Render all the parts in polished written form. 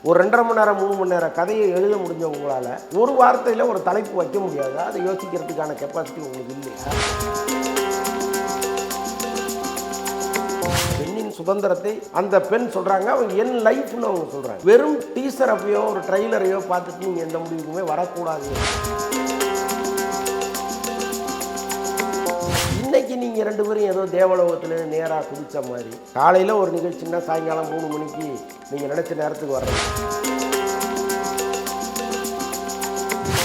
ஒரு 2.5 மணி நேரம் 3 மணி நேரம் கதையை எழுத முடிஞ்ச உங்களால் ஒரு வார்த்தையில் ஒரு தலைப்பு வைக்க முடியாது. அதை யோசிக்கிறதுக்கான கெப்பாசிட்டி உங்களுக்கு இல்லையா? பெண்ணின் சுதந்திரத்தை அந்த பெண் சொல்கிறாங்க, அவங்க என் லைஃப்னு அவங்க சொல்கிறாங்க. வெறும் டீசரையோ ஒரு ட்ரெய்லரையோ பார்த்துட்டு நீங்கள் எந்த முடிவுக்குமே வரக்கூடாது. இன்னைக்கு நீங்கள் 2 பேரும் ஏதோ தேவலோகத்தில் நேராக குதித்த மாதிரி காலையில் ஒரு நிகழ்ச்சின்னா சாயங்காலம் 3 மணிக்கு நீங்கள் நினச்ச நேரத்துக்கு வர்றது.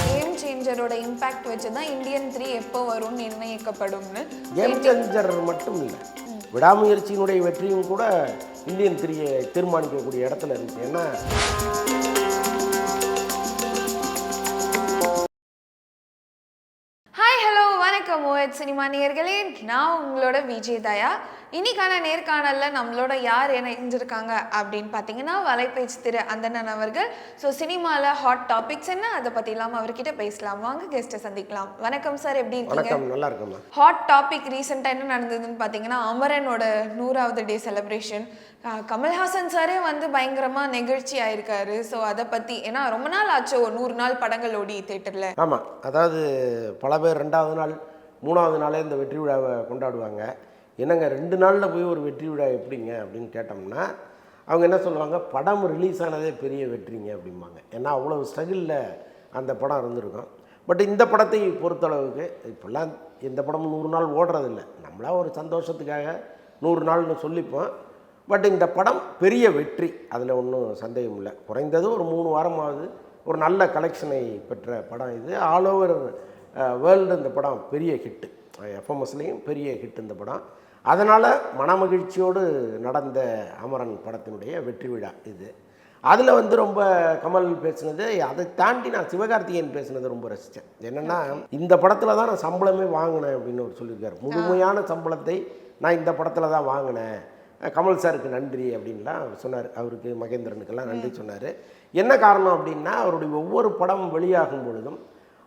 கேம் சேஞ்சரோட இம்பாக்ட் வச்சு தான் இந்தியன் 3 எப்போ வரும்னு நிர்ணயிக்கப்படும்னு. கேம் சேஞ்சர் மட்டும் இல்லை, விடாமுயற்சியினுடைய வெற்றியும் கூட இந்தியன் 3 தீர்மானிக்கக்கூடிய இடத்துல இருந்துச்சு. ஏன்னா சினிமா நேயர்களே, நான் உங்களோட விஜய் தயா. இன்னைக்கான நேர்காணலில் நம்மளோட யார் இணைஞ்சிருக்காங்க அப்படின்னு பார்த்தீங்கன்னா வலைபேச்சு திரு அந்தணன் அவர்கள். ஸோ சினிமாவில் ஹாட் டாபிக்ஸ் என்ன அதை பற்றி இல்லாமல் அவர்கிட்ட பேசலாம். வாங்க கெஸ்ட்டை சந்திக்கலாம். வணக்கம் சார், எப்படி இருக்கீங்க? நல்லா இருக்கேன். ஹாட் டாபிக் ரீசெண்டாக என்ன நடந்ததுன்னு பார்த்தீங்கன்னா அமரனோட 100வது டே செலிப்ரேஷன். கமல்ஹாசன் சாரே வந்து பயங்கரமாக நெகிழ்ச்சி ஆயிருக்காரு. ஸோ அதை பற்றி, ஏன்னா ரொம்ப நாள் ஆச்சு ஒரு 100 நாள் படங்கள் ஓடி தேட்டரில். ஆமாம், அதாவது பல பேர் 2வது நாள் 3வது நாளே இந்த வெற்றி விழாவை கொண்டாடுவாங்க. என்னங்க 2 நாளில் போய் ஒரு வெற்றி விழா எப்படிங்க அப்படின்னு கேட்டோம்னா அவங்க என்ன சொல்லுவாங்க, படம் ரிலீஸ் ஆனதே பெரிய வெற்றிங்க அப்படிம்பாங்க. ஏன்னா அவ்வளோ ஸ்ட்ரகிளில் அந்த படம் இருந்திருக்கும். பட் இந்த படத்தை பொறுத்தளவுக்கு இப்போல்லாம் எந்த படமும் 100 நாள் ஓடுறதில்ல. நம்மளா ஒரு சந்தோஷத்துக்காக 100 நாள்னு சொல்லிப்போம். பட் இந்த படம் பெரிய வெற்றி, அதில் ஒன்றும் சந்தேகம் இல்லை. குறைந்தது ஒரு 3 வாரமாவது ஒரு நல்ல கலெக்ஷனை பெற்ற படம் இது. ஆல் ஓவர் வேர்ல்டு இந்த படம் பெரிய ஹிட்டு, எஃப்எம்எஸ்லேயும் பெரிய ஹிட் இந்த படம். அதனால் மனமகிழ்ச்சியோடு நடந்த அமரன் படத்தினுடைய வெற்றி விழா இது. அதில் வந்து ரொம்ப கமல் பேசுனது, அதை தாண்டி நான் சிவகார்த்திகேயன் பேசுனதை ரொம்ப ரசித்தேன். என்னென்னா இந்த படத்தில் தான் நான் சம்பளமே வாங்கினேன் அப்படின்னு அவர் சொல்லியிருக்காரு. முழுமையான சம்பளத்தை நான் இந்த படத்தில் தான் வாங்கினேன், கமல் சாருக்கு நன்றி அப்படின்லாம் சொன்னார். அவருக்கு மகேந்திரனுக்கெல்லாம் நன்றி சொன்னார். என்ன காரணம் அப்படின்னா அவருடைய ஒவ்வொரு படம் வெளியாகும் பொழுதும்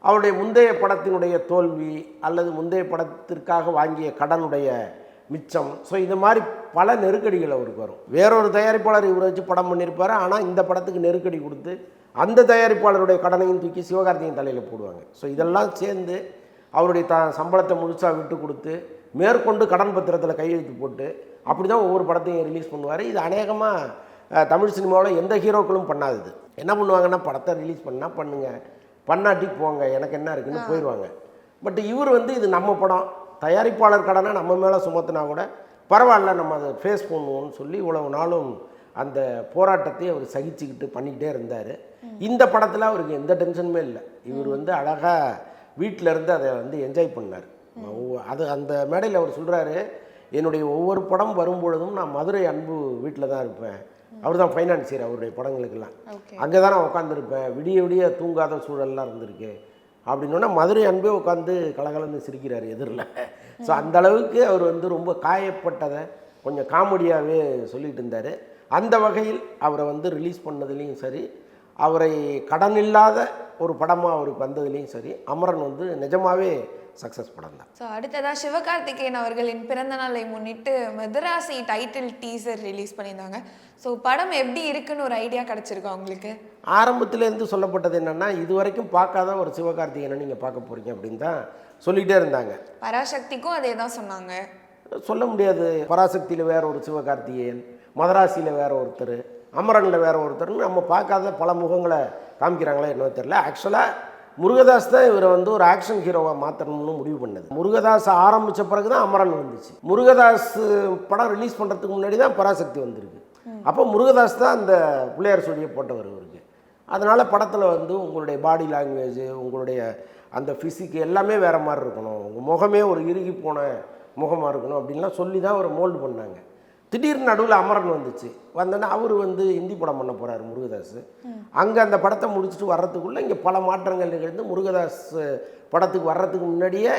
அவருடைய முந்தைய படத்தினுடைய தோல்வி அல்லது முந்தைய படத்திற்காக வாங்கிய கடனுடைய மிச்சம், ஸோ இது மாதிரி பல நெருக்கடிகள் அவருக்கு வரும். வேறொரு தயாரிப்பாளர் இவரை வச்சு படம் பண்ணியிருப்பார், ஆனால் இந்த படத்துக்கு நெருக்கடி கொடுத்து அந்த தயாரிப்பாளருடைய கடனையும் தூக்கி சிவகார்த்திகேயன் தலையில் போடுவாங்க. ஸோ இதெல்லாம் சேர்ந்து அவருடைய சம்பளத்தை முழுசாக விட்டு கொடுத்து மேற்கொண்டு கடன் பத்திரத்தில் கையெழுத்து போட்டு அப்படி தான் ஒவ்வொரு படத்தையும் ரிலீஸ் பண்ணுவார். இது அநேகமாக தமிழ் சினிமாவில் எந்த ஹீரோக்களும் பண்ணாதது. என்ன பண்ணுவாங்கன்னா, படத்தை ரிலீஸ் பண்ணால் பண்ணுங்கள், பண்ணாட்டி போங்க, எனக்கு என்ன இருக்குன்னு போயிடுவாங்க. பட் இவர் வந்து இது நம்ம படம், தயாரிப்பாளர் கடனை நம்ம மேலே சுமத்தினா கூட பரவாயில்ல, நம்ம அதை ஃபேஸ் பண்ணுவோம்னு சொல்லி இவ்வளவு நாளும் அந்த போராட்டத்தை அவர் சகிச்சுக்கிட்டு பண்ணிக்கிட்டே இருந்தார். இந்த படத்தில் அவருக்கு எந்த டென்ஷனுமே இல்லை. இவர் வந்து அழகாக வீட்டில் இருந்து அதை வந்து என்ஜாய் பண்ணார். அது அந்த மேடையில் அவர் சொல்கிறாரு, என்னுடைய ஒவ்வொரு படம் வரும்பொழுதும் நான் மதுரை அன்பு வீட்டில் தான் இருப்பேன். அவர் தான் ஃபைனான்சியர் அவருடைய படங்களுக்கெல்லாம். அங்கே தான் நான் உட்காந்துருப்பேன், விடிய விடிய தூங்காத சூழல்லாம் இருந்திருக்கு அப்படின்னா மதுரை அன்பே உட்காந்து கலகலன்னு சிரிக்கிறார் எதிரில். ஸோ அந்த அளவுக்கு அவர் வந்து ரொம்ப காயப்பட்டதை கொஞ்சம் காமெடியாகவே சொல்லிட்டு இருந்தார். அந்த வகையில் அவரை வந்து ரிலீஸ் பண்ணதுலேயும் சரி, அவரை கடன் இல்லாத ஒரு படமாக அவருக்கு வந்ததுலேயும் சரி, அமரன் வந்து நிஜமாகவே சக்ஸஸ் படம் தான். ஸோ அடுத்ததாக சிவகார்த்திகேயன் அவர்களின் பிறந்த நாளை முன்னிட்டு மதராசி டைட்டில் டீசர் ரிலீஸ் பண்ணியிருந்தாங்க. ஸோ படம் எப்படி இருக்குன்னு ஒரு ஐடியா கிடச்சிருக்கா உங்களுக்கு? ஆரம்பத்துலேருந்து சொல்லப்பட்டது என்னென்னா, இது வரைக்கும் பார்க்காத ஒரு சிவகார்த்திகேயனை நீங்கள் பார்க்க போகிறீங்க அப்படின்னு தான் சொல்லிகிட்டே இருந்தாங்க. பராசக்திக்கும் அதே தான் சொன்னாங்க. சொல்ல முடியாது, பராசக்தியில் வேற ஒரு சிவகார்த்திகேயன், மதராசியில் வேற ஒருத்தர், அமரனில் வேற ஒருத்தர்னு நம்ம பார்க்காத பல முகங்களை காமிக்கிறாங்களே என்னவோ தெரியல. ஆக்சுவலாக முருகதாஸ் தான் இவரை வந்து ஒரு ஆக்ஷன் ஹீரோவாக மாற்றணும்னு முடிவு பண்ணது. முருகதாஸ் ஆரம்பித்த பிறகு தான் அமரன் வந்துச்சு. முருகதாஸ் படம் ரிலீஸ் பண்ணுறதுக்கு முன்னாடி தான் பராசக்தி வந்திருக்கு. அப்போ முருகதாஸ் தான் அந்த பிள்ளையார் சொல்லியை போட்டவர் இவருக்கு. அதனால் படத்தில் வந்து உங்களுடைய பாடி லாங்குவேஜ், உங்களுடைய அந்த ஃபிசிக் எல்லாமே வேறு மாதிரி இருக்கணும், உங்கள் முகமே ஒரு இறுகி போன முகமாக இருக்கணும் அப்படின்லாம் சொல்லி தான் அவரை மோல்டு பண்ணாங்க. திடீர்னு நடுவில் அமரன் வந்துச்சு. வந்தோன்னா அவர் வந்து ஹிந்தி படம் பண்ண போகிறார் முருகதாஸ். அங்கே அந்த படத்தை முடிச்சுட்டு வர்றதுக்குள்ளே இங்கே பல மாற்றங்கள் நிகழ்ந்து முருகதாஸ் படத்துக்கு வர்றதுக்கு முன்னாடியே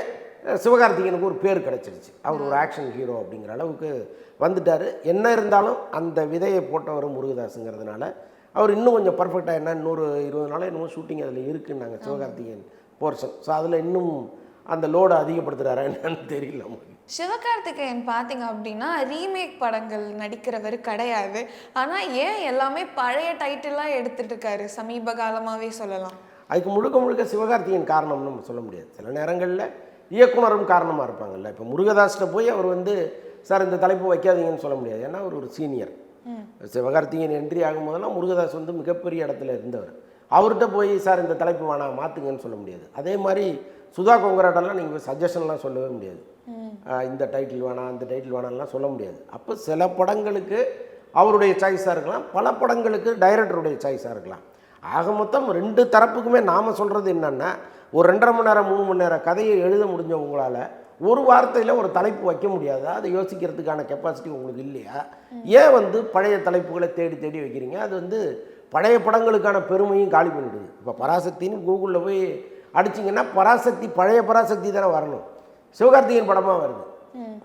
சிவகார்த்திகேயனுக்கு ஒரு பேர் கிடச்சிருச்சு. அவர் ஒரு ஆக்ஷன் ஹீரோ அப்படிங்கிற அளவுக்கு வந்துட்டார். என்ன இருந்தாலும் அந்த விதையை போட்டவர் முருகதாஸுங்கிறதுனால அவர் இன்னும் கொஞ்சம் பர்ஃபெக்டாக என்ன இன்னொரு 20 நாள் இன்னும் ஷூட்டிங் அதில் இருக்குன்னாங்க சிவகார்த்திகேயன் போர்ஷன். ஸோ அதில் இன்னும் அந்த லோடை அதிகப்படுத்துகிறாரா என்னன்னு தெரியல நமக்கு. சிவகார்த்திகேயன் பார்த்தீங்க அப்படின்னா ரீமேக் படங்கள் நடிக்கிறவர் கிடையாது. ஆனால் ஏன் எல்லாமே பழைய டைட்டிலாக எடுத்துட்டு இருக்காரு சமீப காலமாகவே சொல்லலாம். அதுக்கு முழுக்க முழுக்க சிவகார்த்திகேயன் காரணம்னு நம்ம சொல்ல முடியாது. சில நேரங்களில் இயக்குனரும் காரணமாக இருப்பாங்கல்ல. இப்போ முருகதாஸ்கிட்ட போய் அவர் வந்து சார் இந்த தலைப்பு வைக்காதீங்கன்னு சொல்ல முடியாது. ஏன்னா அவர் ஒரு சீனியர். சிவகார்த்திகேயன் என்ட்ரி ஆகும்போதெல்லாம் முருகதாஸ் வந்து மிகப்பெரிய இடத்துல இருந்தவர். அவர்கிட்ட போய் சார் இந்த தலைப்பு வேணாம் மாற்றுங்கன்னு சொல்ல முடியாது. அதே மாதிரி சுதா கொங்கராட்டெல்லாம் நீங்கள் சஜஷன்லாம் சொல்லவே முடியாது. இந்த டைட்டில் வேணாம் இந்த டைட்டில் வேணாம்லாம் சொல்ல முடியாது. அப்போ சில படங்களுக்கு அவருடைய சாய்ஸாக இருக்கலாம், பல படங்களுக்கு டைரக்டருடைய சாய்ஸாக இருக்கலாம். ஆக மொத்தம் ரெண்டு தரப்புக்குமே நாம் சொல்கிறது என்னென்னா, ஒரு 2.5 மணி நேரம் 3 மணி நேரம் கதையை எழுத முடிஞ்ச உங்களால் ஒரு வார்த்தையில் ஒரு தலைப்பு வைக்க முடியாதா? அதை யோசிக்கிறதுக்கான கெப்பாசிட்டி உங்களுக்கு இல்லையா? ஏன் வந்து பழைய தலைப்புகளை தேடி தேடி வைக்கிறீங்க? அது வந்து பழைய படங்களுக்கான பெருமையும் காலி பண்ணிடுது. இப்போ பராசக்தின்னு கூகுளில் போய் அடிச்சிங்கன்னா பராசக்தி பழைய பராசக்தி தானே வரணும், சிவகார்த்திகேயன் படமாக வருது.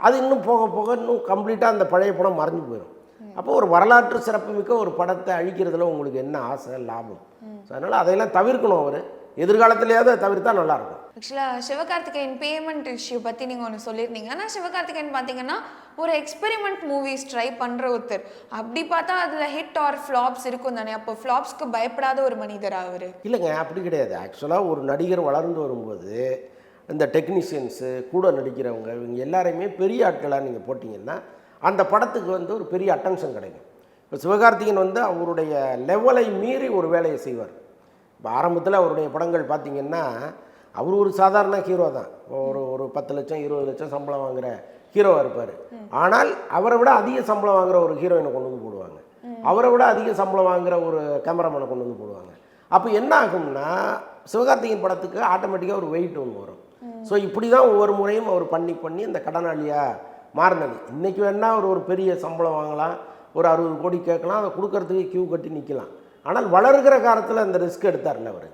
அது இன்னும் போக போக இன்னும் கம்ப்ளீட்டாக அந்த பழைய படம் மறைஞ்சு போயிடும். அப்போ ஒரு வரலாற்று சிறப்புமிக்க ஒரு படத்தை அழிக்கிறதுல உங்களுக்கு என்ன ஆசை லாபம்? ஸோ அதனால் அதையெல்லாம் தவிர்க்கணும். அவர் எதிர்காலத்திலேயாவது அதை தவிர்த்தா நல்லாயிருக்கும். ஆக்சுவலாக சிவகார்த்திகேயன் பேமெண்ட் இஷ்யூ பற்றி நீங்கள் ஒன்று சொல்லியிருந்தீங்க. ஆனால் சிவகார்த்திகேயன் பார்த்தீங்கன்னா ஒரு எக்ஸ்பெரிமெண்ட் மூவிஸ் ட்ரை பண்ணுற ஒருத்தர். அப்படி பார்த்தா அதில் ஹிட் ஆர் ஃப்ளாப்ஸ் இருக்கும் தானே. அப்போ ஃப்ளாப்ஸ்க்கு பயப்படாத ஒரு மனிதரா அவர்? இல்லைங்க, அப்படி கிடையாது. ஆக்சுவலாக ஒரு நடிகர் வளர்ந்து வரும்போது இந்த டெக்னீஷியன்ஸு கூட நடிக்கிறவங்க இவங்க எல்லாரையுமே பெரிய ஆட்களாக நீங்கள் போட்டிங்கன்னா அந்த படத்துக்கு வந்து ஒரு பெரிய அட்டென்ஷன் கிடைக்கும். இப்போ சிவகார்த்திகேயன் வந்து அவருடைய லெவலை மீறி ஒரு வேலையை செய்வார். இப்போ ஆரம்பத்தில் அவருடைய படங்கள் பார்த்திங்கன்னா அவர் ஒரு சாதாரண ஹீரோ தான். ஒரு 10 லட்சம் 20 லட்சம் சம்பளம் வாங்குகிற ஹீரோவாக இருப்பார். ஆனால் அவரை விட அதிக சம்பளம் வாங்குகிற ஒரு ஹீரோயினை கொண்டு வந்து போடுவாங்க, அவரை விட அதிக சம்பளம் வாங்குகிற ஒரு கேமராமேனை கொண்டு வந்து போடுவாங்க. அப்போ என்ன ஆகும்னா சிவகார்த்திகேயன் படத்துக்கு ஆட்டோமேட்டிக்காக ஒரு வெயிட் ஒன்று வரும். ஸோ இப்படி தான் ஒவ்வொரு முறையும் அவர் பண்ணி இந்த கடனாளியாக மாறினது. இன்றைக்கி வேணால் ஒரு பெரிய சம்பளம் வாங்கலாம், ஒரு 60 கோடி கேட்கலாம், அதை கொடுக்கறதுக்கு கியூ கட்டி நிற்கலாம். ஆனால் வளர்கிற காலத்தில் அந்த ரிஸ்க் எடுத்தார்ல அவர்,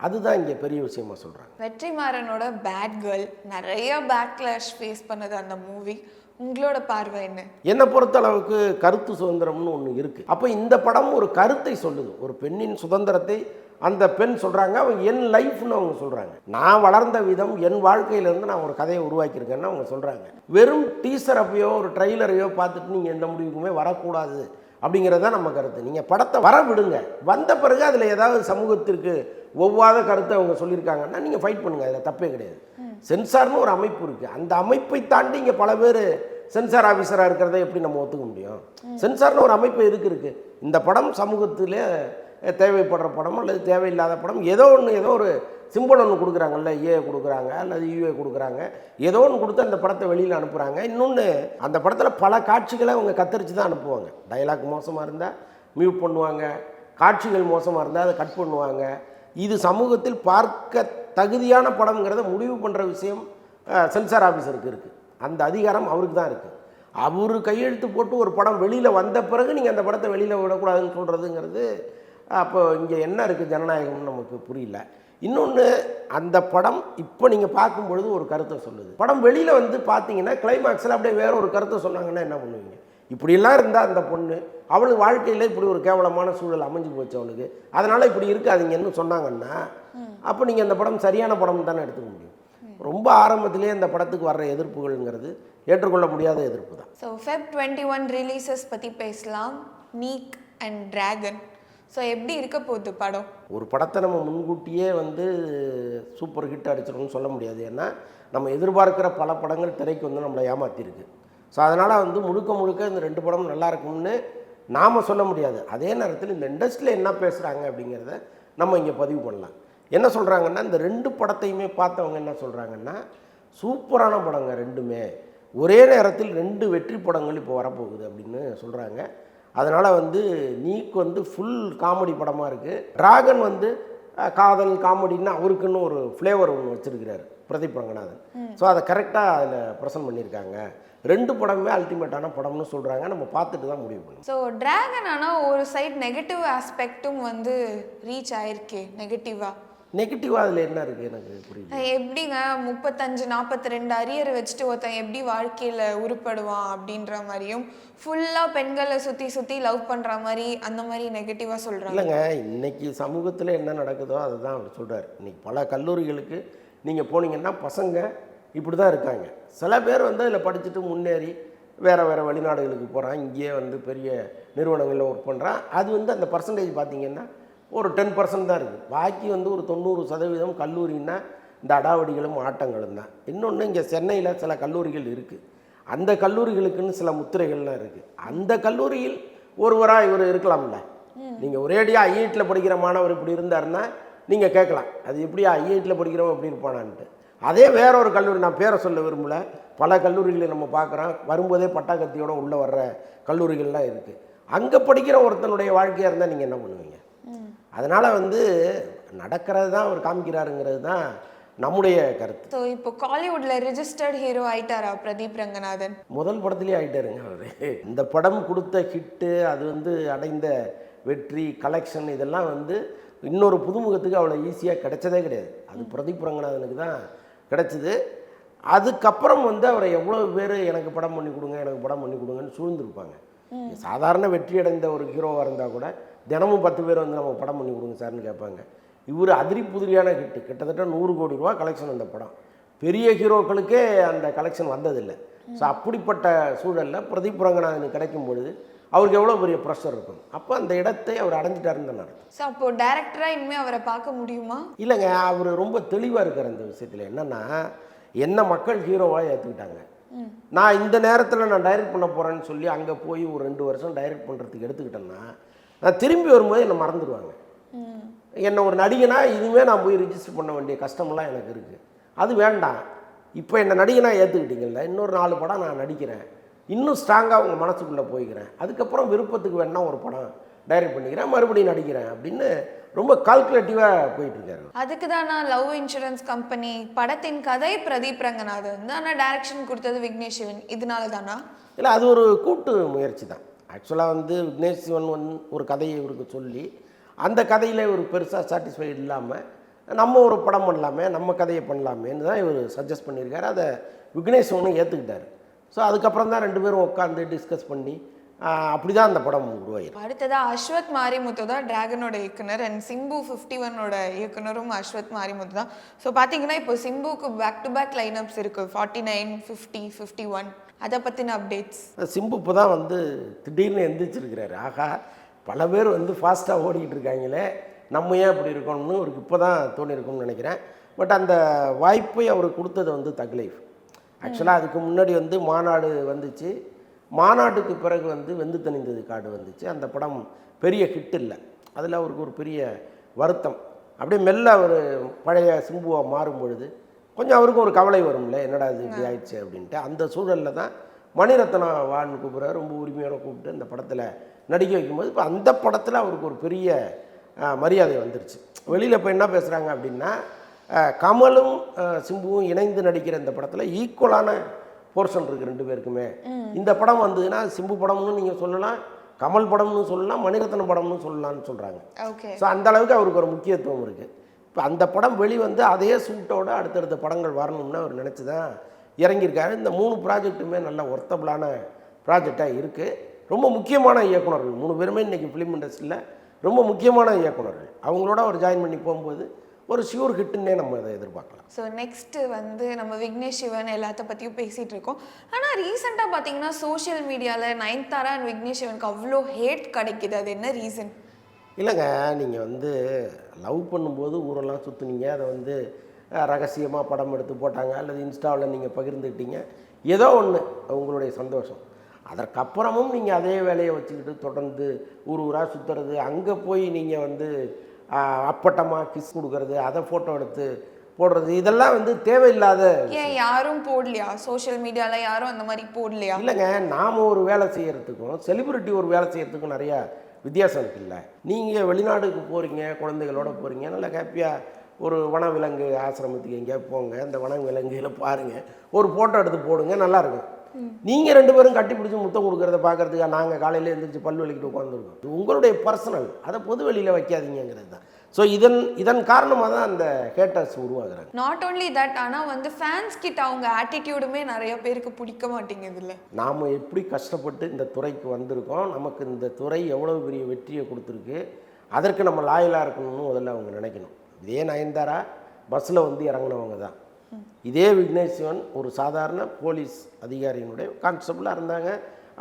அதுதான் இங்கே பெரிய விஷயமா சொல்கிறாங்க. வெற்றிமாறனோட பேட் கேர்ள் நிறைய பேக்லாஷ் ஃபேஸ் பண்ணது அந்த மூவி. உங்களோட பார்வை என்ன? என்னை பொறுத்த அளவுக்கு கருத்து சுதந்திரம்னு ஒன்று இருக்குது. அப்போ இந்த படம் ஒரு கருத்தை சொல்லுது. ஒரு பெண்ணின் சுதந்திரத்தை அந்த பெண் சொல்கிறாங்க. அவங்க என் லைஃப்னு அவங்க சொல்கிறாங்க. நான் வளர்ந்த விதம், என் வாழ்க்கையிலேருந்து நான் ஒரு கதையை உருவாக்கியிருக்கேன்னு அவங்க சொல்கிறாங்க. வெறும் டீசரப்பையோ ஒரு ட்ரெய்லரையோ பார்த்துட்டு நீங்கள் எந்த முடிவுக்குமே வரக்கூடாது அப்படிங்கிறது தான் நம்ம கருத்து. நீங்கள் படத்தை வர விடுங்க, வந்த பிறகு அதில் ஏதாவது சமூகத்திற்கு ஒவ்வாத கருத்தை அவங்க சொல்லியிருக்காங்கன்னா நீங்கள் ஃபைட் பண்ணுங்கள், அதில் தப்பே கிடையாது. சென்சார்னு ஒரு அமைப்பு இருக்குது. அந்த அமைப்பை தாண்டி இங்கே பல பேர் சென்சார் ஆஃபீஸராக இருக்கிறத எப்படி நம்ம ஒத்துக்க முடியும்? சென்சார்னு ஒரு அமைப்பு எதுக்கு இருக்குது? இந்த படம் சமூகத்திலே தேவைப்படுற படம் அல்லது தேவையில்லாத படம், ஏதோ ஒரு சிம்பிள் ஒன்று கொடுக்குறாங்கல்ல, ஏ கொடுக்குறாங்க அல்லது யூஏ கொடுக்குறாங்க, ஏதோ ஒன்று கொடுத்து அந்த படத்தை வெளியில் அனுப்புகிறாங்க. இன்னொன்று, அந்த படத்தில் பல காட்சிகளை அவங்க கத்தரித்து தான் அனுப்புவாங்க. டைலாக் மோசமாக இருந்தால் மியூட் பண்ணுவாங்க, காட்சிகள் மோசமாக இருந்தால் அதை கட் பண்ணுவாங்க. இது சமூகத்தில் பார்க்க தகுதியான படம்ங்கிறத முடிவு பண்ணுற விஷயம் சென்சார் ஆஃபீஸருக்கு இருக்குது. அந்த அதிகாரம் அவருக்கு தான் இருக்குது. அவர் கையெழுத்து போட்டு ஒரு படம் வெளியில் வந்த பிறகு நீங்கள் அந்த படத்தை வெளியில் விடக்கூடாதுன்னு சொல்கிறதுங்கிறது, அப்போ இங்கே என்ன இருக்குது ஜனநாயகம்னு நமக்கு புரியல. இன்னொன்று, அந்த படம் இப்போ நீங்கள் பார்க்கும்பொழுது ஒரு கருத்தை சொல்லுது. படம் வெளியில் வந்து பார்த்தீங்கன்னா கிளைமாக்ஸில் அப்படியே வேற ஒரு கருத்தை சொன்னாங்கன்னா என்ன பண்ணுவீங்க? இப்படியெல்லாம் இருந்தால் அந்த பொண்ணு அவளுக்கு வாழ்க்கையில் இப்படி ஒரு கேவலமான சூழல் அமைஞ்சு போச்சு அவளுக்கு, அதனால் இப்படி இருக்காதீங்கன்னு சொன்னாங்கன்னா அப்போ நீங்கள் அந்த படம் சரியான படம் தானே எடுத்துக்க முடியும். ரொம்ப ஆரம்பத்திலே அந்த படத்துக்கு வர்ற எதிர்ப்புகள்ங்கிறது ஏற்றுக்கொள்ள முடியாத எதிர்ப்பு தான். ஸோ Feb 21 ரிலீசஸ் பற்றி பேசலாம். நீக் அண்ட் டிராகன். ஸோ எப்படி இருக்க போகுது படம்? ஒரு படத்தை நம்ம முன்கூட்டியே வந்து சூப்பர் ஹிட் அடிச்சிடணும்னு சொல்ல முடியாது. ஏன்னா நம்ம எதிர்பார்க்குற பல படங்கள் திரைக்கு வந்து நம்மளை ஏமாற்றிருக்கு. ஸோ அதனால் வந்து முழுக்க இந்த 2 படமும் நல்லா இருக்கும்னு நாம் சொல்ல முடியாது. அதே நேரத்தில் இந்த இண்டஸ்ட்ரியில் என்ன பேசுகிறாங்க அப்படிங்கிறத நம்ம இங்கே பதிவு பண்ணலாம். என்ன சொல்கிறாங்கன்னா, இந்த 2 படத்தையுமே பார்த்தவங்க என்ன சொல்கிறாங்கன்னா, சூப்பரான படங்க ரெண்டுமே, ஒரே நேரத்தில் 2 வெற்றி படங்கள் இப்போ வரப்போகுது அப்படின்னு சொல்கிறாங்க. அதனால் வந்து நீக் வந்து ஃபுல் காமெடி படமாக இருக்குது. டிராகன் வந்து காதல் காமெடின்னு அவருக்குன்னு ஒரு ஃப்ளேவர் ஒன்று வச்சுருக்கிறார் பிரதீப் ரங்கநாதன். ஸோ அதை கரெக்டாக அதில் ப்ரெசென்ட் பண்ணியிருக்காங்க. 2 படமுமே அல்டிமேட்டான படம்னு சொல்கிறாங்க. நம்ம பார்த்துட்டு தான் முடிவு பண்ணணும். ஸோ டிராகன் ஆனால் ஒரு சைட் நெகட்டிவ் ஆஸ்பெக்டும் வந்து ரீச் ஆயிருக்கு. நெகட்டிவாக அதில் என்ன இருக்குது எனக்கு புரியல. எப்படிங்க 35-42 அரியர் வச்சுட்டு ஒருத்தன் எப்படி வாழ்க்கையில் உருப்படுவான் அப்படின்ற மாதிரியும், ஃபுல்லாக பெண்களை சுற்றி லவ் பண்ணுற மாதிரி அந்த மாதிரி நெகட்டிவாக சொல்கிறாங்க. இல்லைங்க, இன்றைக்கி சமூகத்தில் என்ன நடக்குதோ அதை தான் அவர் சொல்கிறார். இன்றைக்கி பல கல்லூரிகளுக்கு நீங்கள் போனீங்கன்னா பசங்க இப்படி தான் இருக்காங்க. சில பேர் வந்து அதில் படிச்சுட்டு முன்னேறி வேறு வெளிநாடுகளுக்கு போகிறான், இங்கேயே வந்து பெரிய நிறுவனங்களில் ஒர்க் பண்ணுறான். அது வந்து அந்த பர்சன்டேஜ் பார்த்திங்கன்னா ஒரு 10% தான் இருக்குது. பாக்கி வந்து ஒரு 90% கல்லூரின்னா இந்த அடாவடிகளும் ஆட்டங்களும் தான். இன்னொன்று இங்கே சென்னையில் சில கல்லூரிகள் இருக்குது. அந்த கல்லூரிகளுக்குன்னு சில முத்திரைகள்லாம் இருக்குது. அந்த கல்லூரியில் ஒருவராக இவர் இருக்கலாம்ல. நீங்கள் ஒரேடியாக ஐஐடியில் படிக்கிற மாணவர் இப்படி இருந்தாருன்னா நீங்கள் கேட்கலாம், அது எப்படியா ஐஐடியில் படிக்கிறவன் எப்படி இருப்பானான்ட்டு. அதே வேற ஒரு கல்லூரி, நான் பேரை சொல்ல விரும்பல, பல கல்லூரிகளை நம்ம பார்க்குறோம், வரும்போதே பட்டாக்கத்தியோடு உள்ளே வர்ற கல்லூரிகள்லாம் இருக்குது. அங்கே படிக்கிற ஒருத்தனுடைய வாழ்க்கையாக இருந்தால் நீங்கள் என்ன பண்ணுவீங்க? அதனால் வந்து நடக்கிறது தான் அவர் காமிக்கிறாருங்கிறது தான் நம்முடைய கருத்து. ஸோ இப்போ காலிவுட்ல ரிஜிஸ்டர்ட் ஹீரோ ஆயிட்டாரா பிரதீப் ரங்கநாதன்? முதல் படத்துலேயே ஆகிட்டாருங்க அவர். இந்த படம் கொடுத்த ஹிட்டு, அது வந்து அடைந்த வெற்றி, கலெக்ஷன், இதெல்லாம் வந்து இன்னொரு புதுமுகத்துக்கு அவ்வளோ ஈஸியாக கிடைச்சதே கிடையாது. அது பிரதீப் ரங்கநாதனுக்கு தான் கிடைச்சிது. அதுக்கப்புறம் வந்து அவரை எவ்வளோ பேர் எனக்கு படம் பண்ணி கொடுங்க, எனக்கு படம் பண்ணி கொடுங்கன்னு சூழ்ந்துருப்பாங்க. சாதாரண வெற்றி அடைந்த ஒரு ஹீரோவாக இருந்தால் கூட தினமும் 10 பேர் வந்து நம்ம படம் பண்ணி கொடுங்க சார்னு கேட்பாங்க. இவர் அதிரி புதிரியான ஹிட்டு, கிட்டத்தட்ட 100 கோடி ரூபா கலெக்ஷன் அந்த படம். பெரிய ஹீரோக்களுக்கே அந்த கலெக்ஷன் வந்ததில்லை. ஸோ அப்படிப்பட்ட சூழலில் பிரதீப் ரங்கநாதனுக்கு கிடைக்கும் பொழுது அவருக்கு எவ்வளோ பெரிய ப்ரெஷர் இருக்கும். அப்போ அந்த இடத்தை அவர் அடைஞ்சிட்டாருன்னு தான் நடக்கும். ஸோ அப்போ டேரக்டராக இனிமேல் அவரை பார்க்க முடியுமா? இல்லைங்க, அவர் ரொம்ப தெளிவாக இருக்கார் அந்த விஷயத்தில். என்னென்னா, என்ன மக்கள் ஹீரோவாக ஏற்றுக்கிட்டாங்க. நான் இந்த நேரத்தில் நான் டைரக்ட் பண்ண போகிறேன்னு சொல்லி அங்கே போய் ஒரு 2 வருஷம் டைரக்ட் பண்ணுறதுக்கு எடுத்துக்கிட்டேன்னா நான் திரும்பி வரும்போது என்னை மறந்துடுவாங்க. என்னை ஒரு நடிகனாக இனிமேல் நான் போய் ரிஜிஸ்டர் பண்ண வேண்டிய கஷ்டமெல்லாம் எனக்கு இருக்குது. அது வேண்டாம். இப்போ என்னை நடிகனாக ஏற்றுக்கிட்டீங்கல்ல, இன்னொரு 4 படம் நான் நடிக்கிறேன், இன்னும் ஸ்ட்ராங்காக உங்கள் மனசுக்குள்ளே போய்க்கிறேன், அதுக்கப்புறம் விருப்பத்துக்கு வேணா ஒரு படம் டைரக்ட் பண்ணிக்கிறேன், மறுபடியும் நடிக்கிறேன் அப்படின்னு ரொம்ப கால்குலேட்டிவாக போயிட்டுருக்காரு. அதுக்கு தான் நான் லவ் இன்சூரன்ஸ் கம்பெனி படத்தின் கதை பிரதீப் ரங்கநாதன் தான், ஆனால் டைரக்ஷன் கொடுத்தது விக்னேஷ் சிவன், இதனால தானா? இல்லை, அது ஒரு கூட்டு முயற்சி தான். ஆக்சுவலாக வந்து விக்னேஷ் சிவன் ஒரு கதையை இவருக்கு சொல்லி அந்த கதையில் ஒரு பெருசாக சாட்டிஸ்ஃபைடு இல்லாமல் நம்ம ஒரு படம் பண்ணலாமே, நம்ம கதையை பண்ணலாமேன்னு தான் இவர் சஜஸ்ட் பண்ணியிருக்காரு. அதை விக்னேஷ் சிவனும் ஏற்றுக்கிட்டார். ஸோ அதுக்கப்புறம் தான் 2 பேரும் உட்காந்து டிஸ்கஸ் பண்ணி அப்படி தான் அந்த படம் உருவாயிருக்கு. அடுத்ததாக அஸ்வத் மாரிமுத்து தான் டிராகனோட இயக்குனர், அண்ட் சிம்பு 51ஓட இயக்குனரும் அஸ்வத் மாரிமுத்து தான். ஸோ பார்த்தீங்கன்னா இப்போ சிம்புக்கு பேக் டு பேக் லைனப்ஸ் இருக்குது, 49, 50, 51. அதை பற்றின அப்டேட்ஸ். சிம்பு இப்போ தான் வந்து திடீர்னு எந்திரிச்சிருக்கிறாரு. ஆகா, பல பேர் வந்து ஃபாஸ்ட்டாக ஓடிக்கிட்டு இருக்காங்களே, நம்ம ஏன் இப்படி இருக்கணும்னு அவருக்கு இப்போ தான் தோணியிருக்கும்னு நினைக்கிறேன். பட் அந்த வாய்ப்பை அவருக்கு கொடுத்தது வந்து தக் லைஃப். ஆக்சுவலாக அதுக்கு முன்னாடி வந்து மாநாடு வந்துச்சு, மாநாட்டுக்கு பிறகு வந்து வெந்து தணிந்தது காடு வந்துச்சு. அந்த படம் பெரிய ஹிட் இல்லை. அதில் அவருக்கு ஒரு பெரிய வருத்தம். அப்படியே மெல்ல அவர் பழைய சிம்புவாக மாறும் பொழுது கொஞ்சம் அவருக்கும் ஒரு கவலை வரும்ல, என்னடா இது இப்படி ஆயிடுச்சு அப்படின்ட்டு. அந்த சூழலில் தான் மணிரத்னா வான்னு கூப்பிட்றாரு, ரொம்ப உரிமையோட கூப்பிட்டு அந்த படத்தில் நடிக்க வைக்கும்போது இப்போ அந்த படத்தில் அவருக்கு ஒரு பெரிய மரியாதை வந்துருச்சு. வெளியில் இப்போ என்ன பேசுகிறாங்க அப்படின்னா, கமலும் சிம்புவும் இணைந்து நடிக்கிற இந்த படத்தில் ஈக்குவலான போர்ஷன் இருக்குது 2 பேருக்குமே. இந்த படம் வந்ததுன்னா சிம்பு படம்னு நீங்கள் சொல்லலாம், கமல் படம்னு சொல்லலாம், மணிரத்னம் படம்னு சொல்லலாம்னு சொல்கிறாங்க. ஸோ அந்த அளவுக்கு அவருக்கு ஒரு முக்கியத்துவம் இருக்குது. இப்போ அந்த படம் வெளிவந்து அதே சூட்டோடு அடுத்தடுத்த படங்கள் வரணும்னு அவர் நினச்சி தான் இறங்கியிருக்காரு. இந்த 3 ப்ராஜெக்ட்டுமே நல்ல ஒர்த்தபிளான ப்ராஜெக்டாக இருக்குது. ரொம்ப முக்கியமான இயக்குனர்கள் 3 பேருமே இன்றைக்கி ஃபிலிம் இண்டஸ்ட்ரியில் ரொம்ப முக்கியமான இயக்குனர்கள். அவங்களோட அவர் ஜாயின் பண்ணி போகும்போது ஒரு ஷியூர் ஹிட்டுன்னே நம்ம அதை எதிர்பார்க்கலாம். ஸோ நெக்ஸ்ட்டு வந்து நம்ம விக்னேஷ் சிவன் எல்லாத்த பற்றியும் பேசிகிட்டு இருக்கோம். ஆனால் ரீசெண்டாக பார்த்தீங்கன்னா சோஷியல் மீடியாவில் நயன்தாரா அண்ட் விக்னேஷ் சிவனுக்கு அவ்வளோ ஹேட் கிடைக்குது. அது என்ன ரீசன்? இல்லைங்க, நீங்கள் வந்து லவ் பண்ணும்போது ஊரெல்லாம் சுற்றுனீங்க, அதை வந்து ரகசியமாக படம் எடுத்து போட்டாங்க, அல்லது இன்ஸ்டாவில் நீங்கள் பகிர்ந்துக்கிட்டீங்க, ஏதோ ஒன்று உங்களுடைய சந்தோஷம். அதற்கப்புறமும் நீங்கள் அதே வேலையை வச்சுக்கிட்டு தொடர்ந்து ஊராக சுற்றுறது, அங்கே போய் நீங்கள் வந்து அப்பட்டமாக கிஸ் கொடுக்கறது, அதை ஃபோட்டோ எடுத்து போடுறது, இதெல்லாம் வந்து தேவையில்லாத. ஏன் யாரும் போடலையா சோஷியல் மீடியாவில்? யாரும் அந்த மாதிரி போடலையா? இல்லைங்க, நாம் ஒரு வேலை செய்கிறதுக்கும் செலிபிரிட்டி ஒரு வேலை செய்கிறதுக்கும் நிறையா வித்தியாசம் இருக்குல்ல. நீங்கள் வெளிநாடுக்கு போகிறீங்க, குழந்தைகளோட போகிறீங்க, நல்லா ஹாப்பியாக ஒரு வனவிலங்கு ஆசிரமத்துக்கு எங்கேயா போங்க, அந்த வனவிலங்குகளை பாருங்கள், ஒரு ஃபோட்டோ எடுத்து போடுங்க, நல்லாயிருக்கும். நீங்கள் 2 பேரும் கட்டி பிடிச்சி முத்தம் கொடுக்குறத பார்க்குறதுக்காக நாங்கள் காலையில் எழுந்திரிச்சு பல் வலிக்கிட்டு உட்காந்துருக்கோம். இது உங்களுடைய பர்சனல், அதை பொது வெளியில் வைக்காதீங்கிறது தான். ஸோ இதன் காரணமாக தான் அந்த ஹேட்டர்ஸ் உருவாகுறாங்க. நாட் ஓன்லி தட், ஆனால் வந்து ஃபேன்ஸ் கிட்ட அவங்க ஆட்டிடியூடுமே நிறைய பேருக்கு பிடிக்க மாட்டேங்குது இல்லை. நாம் எப்படி கஷ்டப்பட்டு இந்த துறைக்கு வந்திருக்கோம், நமக்கு இந்த துறை எவ்வளோ பெரிய வெற்றியை கொடுத்துருக்கு, அதற்கு நம்ம லாயலாக இருக்கணும்னு முதல்ல அவங்க நினைக்கணும். இதே நயன்தாரா பஸ்ஸில் வந்து இறங்கினவங்க தான். இதே விக்னேஷ் சிவன் ஒரு சாதாரண போலீஸ் அதிகாரியினுடைய கான்ஸ்டபிளாக இருந்தாங்க,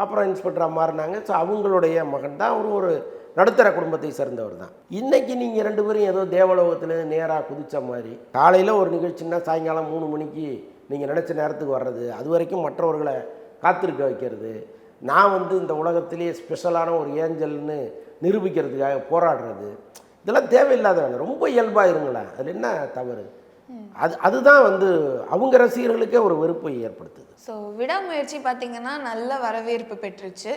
அப்புறம் இன்ஸ்பெக்டராக மாறினாங்க. ஸோ அவங்களுடைய மகன் தான் ஒரு நடுத்தர குடும்பத்தை சேர்ந்தவர் தான். இன்றைக்கி நீங்கள் 2 பேரும் ஏதோ தேவலோகத்தில் நேராக குதித்த மாதிரி காலையில் ஒரு நிகழ்ச்சின்னா சாயங்காலம் 3 மணிக்கு நீங்கள் நினச்ச நேரத்துக்கு வர்றது, அது வரைக்கும் மற்றவர்களை காத்திருக்க வைக்கிறது, நான் இந்த உலகத்திலேயே ஸ்பெஷலான ஒரு ஏஞ்சல்னு நிரூபிக்கிறதுக்காக போராடுறது, இதெல்லாம் தேவையில்லாத வேலை. ரொம்ப இயல்பாக இருங்களேன், அதில் என்ன தவறு? அதுதான் அவங்க ரசிகர்களுக்கே ஒரு வெறுப்பை ஏற்படுத்துது. ஸோ விடாமுயற்சி பார்த்தீங்கன்னா நல்ல வரவேற்பு பெற்றுச்சு.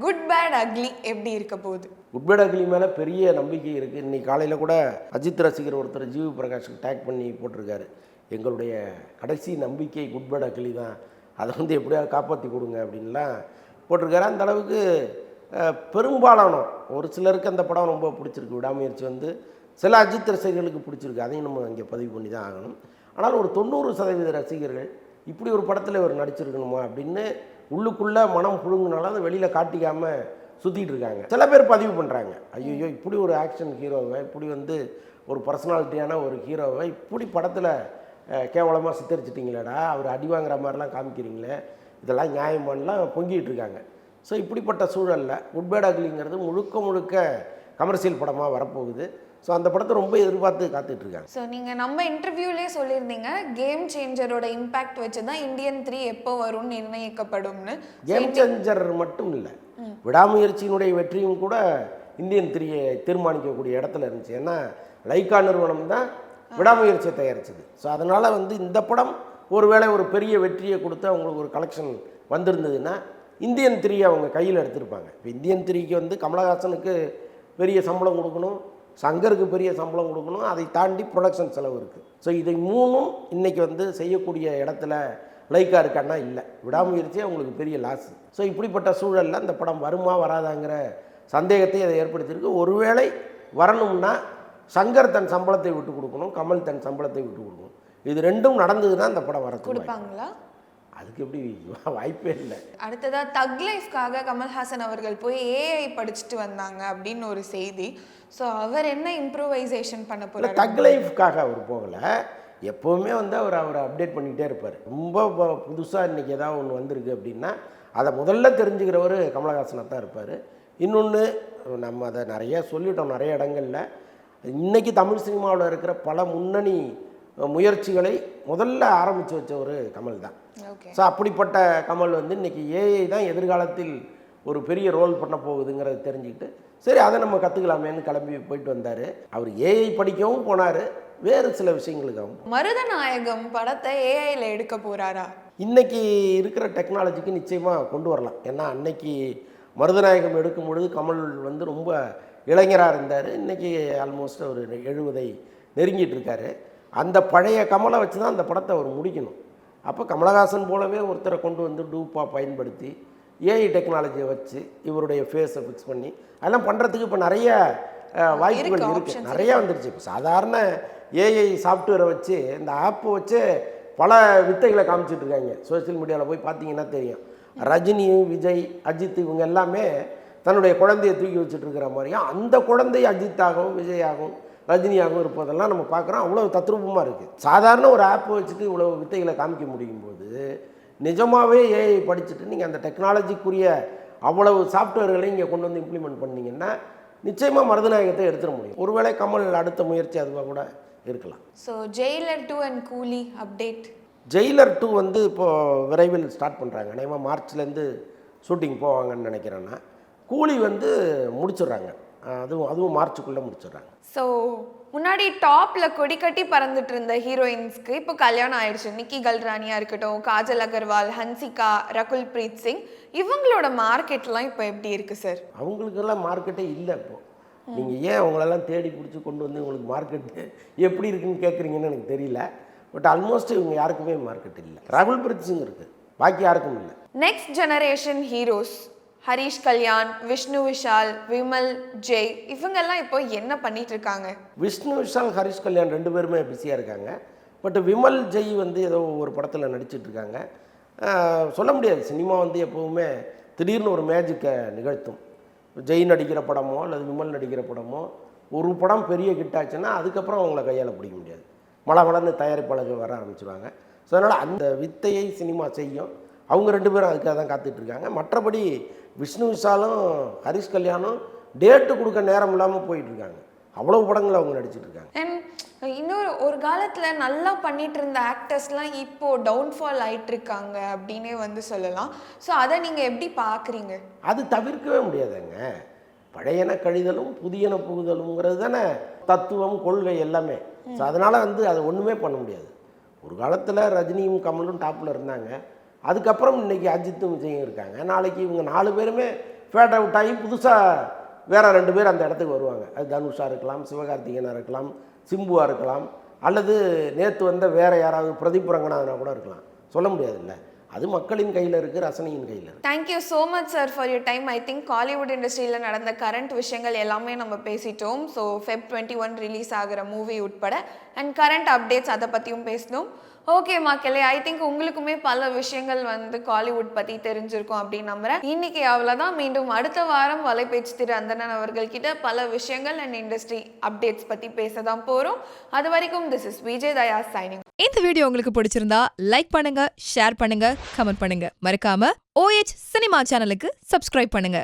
குட் பேட் அக்லி எப்படி இருக்க போகுது? குட் பேட் அக்லி மேலே பெரிய நம்பிக்கை இருக்குது. இன்னைக்கு காலையில் கூட அஜித் ரசிகர் ஒருத்தர் ஜிவி பிரகாஷுக்கு டேக் பண்ணி போட்டிருக்காரு, எங்களுடைய கடைசி நம்பிக்கை குட் பேட் அக்லி தான், அதை எப்படியாவது காப்பாற்றி கொடுங்க அப்படின்லாம் போட்டிருக்காரு. அந்த அளவுக்கு பெரும்பாலான ஒரு சிலருக்கு அந்த படம் ரொம்ப பிடிச்சிருக்கு. விடாமுயற்சி சில அஜித் ரசிகர்களுக்கு பிடிச்சிருக்கு, அதையும் நம்ம இங்கே பதிவு பண்ணி தான் ஆகணும். ஆனால் ஒரு 90% ரசிகர்கள் இப்படி ஒரு படத்தில் இவர் நடிச்சிருக்கணுமா அப்படின்னு உள்ளுக்குள்ளே மனம் புழுங்கினாலும் அதை வெளியில் காட்டிக்காமல் சுற்றிட்டு இருக்காங்க. சில பேர் பதிவு பண்ணுறாங்க, ஐயோ இப்படி ஒரு ஆக்ஷன் ஹீரோவை, இப்படி ஒரு பர்சனாலிட்டியான ஒரு ஹீரோவை இப்படி படத்தில் கேவலமாக சித்தரிச்சிட்டிங்களேடா, அவர் அடி வாங்குற மாதிரிலாம் காமிக்கிறீங்களே, இதெல்லாம் நியாயமானலாம் பொங்கிட்டு இருக்காங்க. ஸோ இப்படிப்பட்ட சூழலில் குட் பேட் அக்லிங்கிறது முழுக்க கமர்ஷியல் படமாக வரப்போகுது. ஸோ அந்த படத்தை ரொம்ப எதிர்பார்த்து காத்துட்ருக்காங்க. ஸோ நீங்கள் நம்ம இன்டர்வியூலேயே சொல்லியிருந்தீங்க, கேம் சேஞ்சரோட இம்பேக்ட் வச்சு தான் இந்தியன் 3 எப்போ வரும்னு நிர்ணயிக்கப்படும்னு. கேம் சேஞ்சர் மட்டும் இல்லை, விடாமுயற்சியினுடைய வெற்றியும் கூட இந்தியன் 3 தீர்மானிக்கக்கூடிய இடத்துல இருந்துச்சு. ஏன்னா லைக்கா நிறுவனம் தான் விடாமுயற்சியை தயாரிச்சது. ஸோ அதனால் இந்த படம் ஒருவேளை ஒரு பெரிய வெற்றியை கொடுத்து அவங்களுக்கு ஒரு கலெக்ஷன் வந்திருந்ததுன்னா இந்தியன் 3 அவங்க கையில் எடுத்திருப்பாங்க. இப்போ இந்தியன் 3க்கு கமலஹாசனுக்கு பெரிய சம்பளம் கொடுக்கணும், சங்கருக்கு பெரிய சம்பளம் கொடுக்கணும், அதை தாண்டி ப்ரொடக்ஷன் செலவு இருக்குது. ஸோ இதை 3ம் இன்றைக்கி செய்யக்கூடிய இடத்துல லைக்கா இருக்கான்னா இல்லை, விடாமுயற்சி அவங்களுக்கு பெரிய லாஸ். ஸோ இப்படிப்பட்ட சூழலில் அந்த படம் வருமா வராதாங்கிற சந்தேகத்தை அதை ஏற்படுத்தியிருக்கு. ஒருவேளை வரணும்னா சங்கர் தன் சம்பளத்தை விட்டு கொடுக்கணும், கமல் தன் சம்பளத்தை விட்டு கொடுக்கணும். இது ரெண்டும் நடந்ததுன்னா அந்த படம் வர கொடுப்பாங்களா? அதுக்கு எப்படி வாய்ப்பே இல்லை. அடுத்ததாக தக் லைஃப்காக கமல்ஹாசன் அவர்கள் போய் ஏஐ படிச்சுட்டு வந்தாங்க அப்படின்னு ஒரு செய்தி. ஸோ அவர் என்ன இம்ப்ரூவைசேஷன் பண்ண போகிறார்? தக் லைஃப்காக அவர் போகலை, எப்போவுமே அவர் அப்டேட் பண்ணிக்கிட்டே இருப்பார். ரொம்ப புதுசாக இன்றைக்கி ஏதாவது ஒன்று வந்திருக்கு அப்படின்னா அதை முதல்ல தெரிஞ்சுக்கிறவர் கமலஹாசனாக தான் இருப்பார். இன்னொன்று நம்ம அதை நிறைய சொல்லிட்டோம் நிறைய இடங்களில், இன்றைக்கி தமிழ் சினிமாவில் இருக்கிற பல முன்னணி முயற்சிகளை முதல்ல ஆரம்பித்து வச்சவர் கமல் தான். ஸோ அப்படிப்பட்ட கமல் இன்றைக்கி ஏஐ தான் எதிர்காலத்தில் ஒரு பெரிய ரோல் பண்ண போகுதுங்கிறத தெரிஞ்சுக்கிட்டு சரி அதை நம்ம கற்றுக்கலாமேன்னு கிளம்பி போயிட்டு வந்தார். அவர் ஏஐ படிக்கவும் போனார், வேறு சில விஷயங்களுக்காகவும். மருதநாயகம் படத்தை ஏஐயில் எடுக்க போகிறாரா? இன்றைக்கி இருக்கிற டெக்னாலஜிக்கு நிச்சயமாக கொண்டு வரலாம். ஏன்னா அன்னைக்கு மருதநாயகம் எடுக்கும் பொழுது கமல் ரொம்ப இளைஞராக இருந்தார், இன்றைக்கி ஆல்மோஸ்ட் ஒரு 70 நெருங்கிட்டு இருக்கார். அந்த பழைய கமலை வச்சு தான் அந்த படத்தை அவர் முடிக்கணும். அப்போ கமலஹாசன் போலவே ஒருத்தரை கொண்டு டூப்பாக பயன்படுத்தி ஏஐ டெக்னாலஜியை வச்சு இவருடைய ஃபேஸை ஃபிக்ஸ் பண்ணி அதெல்லாம் பண்ணுறதுக்கு இப்போ நிறைய வாய்ப்புகள் இருக்குது, நிறையா வந்துருச்சு. இப்போ சாதாரண ஏஐ சாஃப்ட்வேரை வச்சு இந்த ஆப்பை வச்சு பல வித்தைகளை காமிச்சிட்ருக்காங்க. சோசியல் மீடியாவில் போய் பார்த்தீங்கன்னா தெரியும். ரஜினி, விஜய், அஜித் இவங்க எல்லாமே தன்னுடைய குழந்தையை தூக்கி வச்சுட்ருக்கிற மாதிரியும் அந்த குழந்தை அஜித்தாகவும் விஜயாகவும் ரஜினியாகவும் இருப்பதெல்லாம் நம்ம பார்க்குறோம். அவ்வளோ தத்ரூபமாக இருக்குது. சாதாரண ஒரு ஆப்பை வச்சுட்டு இவ்வளோ வித்தைகளை காமிக்க முடியும் போது நிஜமாகவே ஏஐ படிச்சுட்டு நீங்கள் அந்த டெக்னாலஜிக்குரிய அவ்வளவு சாஃப்ட்வேர்களை இங்கே கொண்டு இம்ப்ளிமெண்ட் பண்ணிங்கன்னா நிச்சயமாக மருதநாயகத்தை எடுத்துட முடியும். ஒருவேளை கமல் அடுத்த முயற்சி அதுவாக கூட இருக்கலாம். ஸோ ஜெயிலர் 2 அண்ட் கூலி அப்டேட். ஜெயிலர் 2 இப்போது விரைவில் ஸ்டார்ட் பண்ணுறாங்க. அநேகமாக மார்ச்லேருந்து ஷூட்டிங் போவாங்கன்னு நினைக்கிறேன்னா. கூலி முடிச்சிடுறாங்க, அதுவும் மார்ச்சுக்குள்ளே முடிச்சிடுறாங்க. ஸோ முன்னாடி டாப்பில் கொடி கட்டி பறந்துட்டு இருந்த ஹீரோயின்ஸ்க்கு இப்போ கல்யாணம் ஆயிடுச்சு. நிக்கி கல்ரானியாக இருக்கட்டும், காஜல் அகர்வால், ஹன்சிகா, ரகுல் பிரீத் சிங், இவங்களோட மார்க்கெட்லாம் இப்போ எப்படி இருக்குது சார்? அவங்களுக்கெல்லாம் மார்க்கெட்டே இல்லை. இப்போது நீங்கள் ஏன் அவங்களெல்லாம் தேடி பிடிச்சி கொண்டு உங்களுக்கு மார்க்கெட்டு எப்படி இருக்குன்னு கேட்குறீங்கன்னு எனக்கு தெரியல. பட் ஆல்மோஸ்ட் இவங்க யாருக்குமே மார்க்கெட் இல்லை. ரகுல் பிரீத் சிங் இருக்குது, பாக்கி யாருக்கும் இல்லை. Next generation heroes Harish Kalyan, Vishnu Vishal, Vimal, Jai இவங்கெல்லாம் இப்போ என்ன பண்ணிட்டு இருக்காங்க? விஷ்ணு விஷால், ஹரிஷ் கல்யாண் 2 பேருமே பிஸியாக இருக்காங்க. பட் விமல், ஜெய் ஏதோ ஒரு படத்தில் நடிச்சிட்டு இருக்காங்க. சொல்ல முடியாது, சினிமா எப்போவுமே திடீர்னு ஒரு மேஜிக்கை நிகழ்த்தும். ஜெய் நடிக்கிற படமோ அல்லது விமல் நடிக்கிற படமோ ஒரு படம் பெரிய ஹிட் ஆச்சுன்னா அதுக்கப்புறம் அவங்கள கையால் பிடிக்க முடியாது. மலமலன்னு தயாரிப்பாளர்கள் வர ஆரம்பிச்சிருவாங்க. ஸோ அதனால் அந்த வித்தையை சினிமா செய்யும். அவங்க 2 பேரும் அதுக்காக தான் காத்துட்ருக்காங்க. மற்றபடி விஷ்ணு விஷாலும் ஹரிஷ் கல்யாணும் டேட்டு கொடுக்க நேரம் இல்லாமல் போயிட்டுருக்காங்க. அவ்வளோ படங்கள் அவங்க நடிச்சிட்டு இருக்காங்க. அண்ட் இன்னொரு ஒரு காலத்தில் நல்லா பண்ணிட்டு இருந்த ஆக்டர்ஸ்லாம் இப்போது டவுன்ஃபால் ஆயிட்டு இருக்காங்க அப்படின்னே வந்து சொல்லலாம். ஸோ அதை நீங்கள் எப்படி பார்க்குறீங்க? அது தவிர்க்கவே முடியாதுங்க. பழையன கழிதலும் புதியன புகுதலுங்கிறது தானே தத்துவம், கொள்கை எல்லாமே. ஸோ அதனால் வந்து அதை ஒன்றுமே பண்ண முடியாது. ஒரு காலத்தில் ரஜினியும் கமலும் டாப்பில் இருந்தாங்க. அதுக்கப்புறம் இன்றைக்கி அஜித்தும் விஜயும் இருக்காங்க. நாளைக்கு இவங்க 4 பேருமே ஃபேட் அவுட் ஆகி புதுசாக வேறு 2 பேர் அந்த இடத்துக்கு வருவாங்க. அது தனுஷாக இருக்கலாம், சிவகார்த்திகேயனாக இருக்கலாம், சிம்புவாக இருக்கலாம், அல்லது நேற்று வந்த வேறு யாராவது பிரதீப் ரங்கநாதனாக கூட இருக்கலாம். சொல்ல முடியாதுல்ல. அது மக்களின் கையில் இருக்குது, ரசனையின் கையில் இருக்குது. Thank you so much sir for your time. I think Kollywood இண்டஸ்ட்ரியில் நடந்த கரண்ட் விஷயங்கள் எல்லாமே நம்ம பேசிட்டோம். ஸோ Feb 21 ரிலீஸ் ஆகிற மூவி உட்பட அண்ட் கரண்ட் அப்டேட்ஸ் அதை பற்றியும் பேசணும். ஓகே மக்களே, ஐ திங்க் உங்களுக்குமே பல விஷயங்கள் வந்து காலிவுட் பற்றி தெரிஞ்சிருக்கும் அப்படின்னு நம்புகிறேன். இன்னைக்கு அவ்வளோதான். மீண்டும் அடுத்த வாரம் வலைபேச்சு திரு அந்தணன் அவர்கள்கிட்ட பல விஷயங்கள் அண்ட் இண்டஸ்ட்ரி அப்டேட்ஸ் பற்றி பேச தான் போகிறோம். அது வரைக்கும் this is Vijay Daya signing. இந்த வீடியோ உங்களுக்கு பிடிச்சிருந்தா லைக் பண்ணுங்க, ஷேர் பண்ணுங்க, கமெண்ட் பண்ணுங்க. மறக்காம OH சினிமா சேனலுக்கு சப்ஸ்கிரைப் பண்ணுங்க.